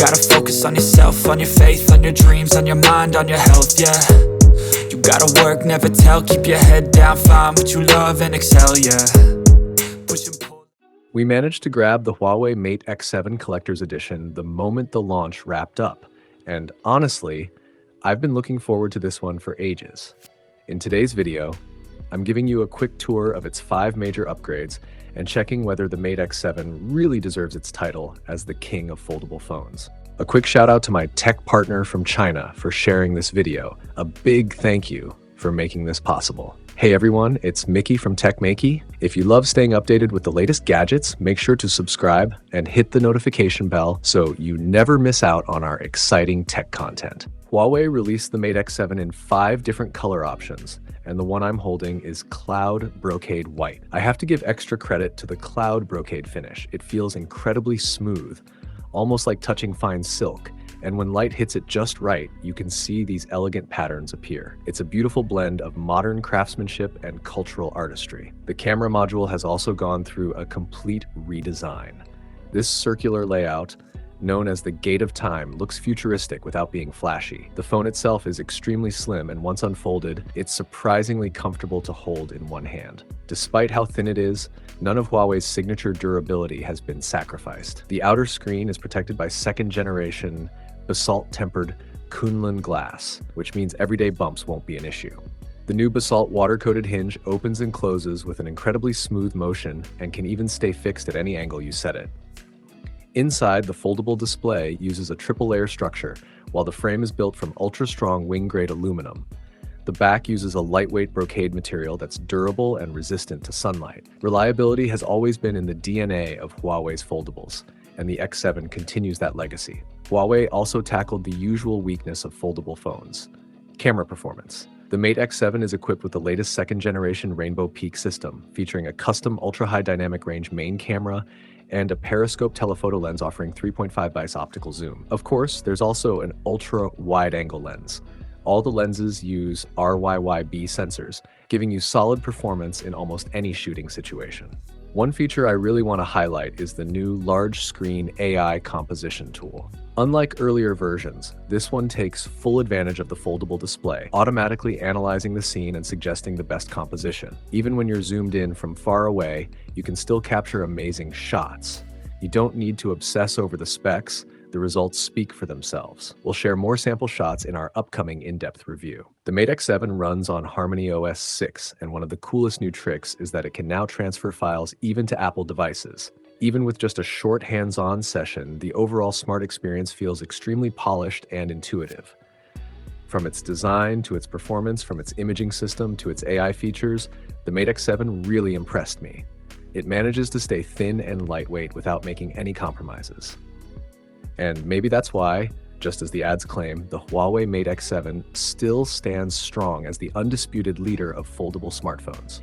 gotta focus on yourself, on your faith, on your dreams, on your mind, on your health, yeah. You gotta work, never tell, keep your head down, find what you love and excel, yeah. Push and pull. We managed to grab the Huawei Mate X7 Collector's Edition the moment the launch wrapped up, and honestly, I've been looking forward to this one for ages. In today's video, I'm giving you a quick tour of its 5 major upgrades and checking whether the Mate X7 really deserves its title as the king of foldable phones. A quick shout out to my tech partner from China for sharing this video. A big thank you for making this possible. Hey everyone, it's Maiky from techmaiky. If you love staying updated with the latest gadgets, make sure to subscribe and hit the notification bell so you never miss out on our exciting tech content. Huawei released the Mate X7 in 5 different color options, and the one I'm holding is Cloud Brocade White. I have to give extra credit to the Cloud Brocade finish. It feels incredibly smooth, almost like touching fine silk, and when light hits it just right, you can see these elegant patterns appear. It's a beautiful blend of modern craftsmanship and cultural artistry. The camera module has also gone through a complete redesign. This circular layout, known as the Gate of Time, looks futuristic without being flashy. The phone itself is extremely slim, and once unfolded, it's surprisingly comfortable to hold in one hand. Despite how thin it is, none of Huawei's signature durability has been sacrificed. The outer screen is protected by second-generation basalt-tempered Kunlun glass, which means everyday bumps won't be an issue. The new basalt water-coated hinge opens and closes with an incredibly smooth motion and can even stay fixed at any angle you set it. Inside, the foldable display uses a triple-layer structure, while the frame is built from ultra-strong wing-grade aluminum. The back uses a lightweight brocade material that's durable and resistant to sunlight. Reliability has always been in the DNA of Huawei's foldables, and the X7 continues that legacy. Huawei also tackled the usual weakness of foldable phones: camera performance. The Mate X7 is equipped with the latest second-generation Rainbow Peak system, featuring a custom ultra-high dynamic range main camera and a periscope telephoto lens offering 3.5x optical zoom. Of course, there's also an ultra-wide-angle lens. All the lenses use RYYB sensors, giving you solid performance in almost any shooting situation. One feature I really want to highlight is the new large-screen AI composition tool. Unlike earlier versions, this one takes full advantage of the foldable display, automatically analyzing the scene and suggesting the best composition. Even when you're zoomed in from far away, you can still capture amazing shots. You don't need to obsess over the specs. The results speak for themselves. We'll share more sample shots in our upcoming in-depth review. The Mate X7 runs on HarmonyOS 6, and one of the coolest new tricks is that it can now transfer files even to Apple devices. Even with just a short hands-on session, the overall smart experience feels extremely polished and intuitive. From its design to its performance, from its imaging system to its AI features, the Mate X7 really impressed me. It manages to stay thin and lightweight without making any compromises. And maybe that's why, just as the ads claim, the Huawei Mate X7 still stands strong as the undisputed leader of foldable smartphones.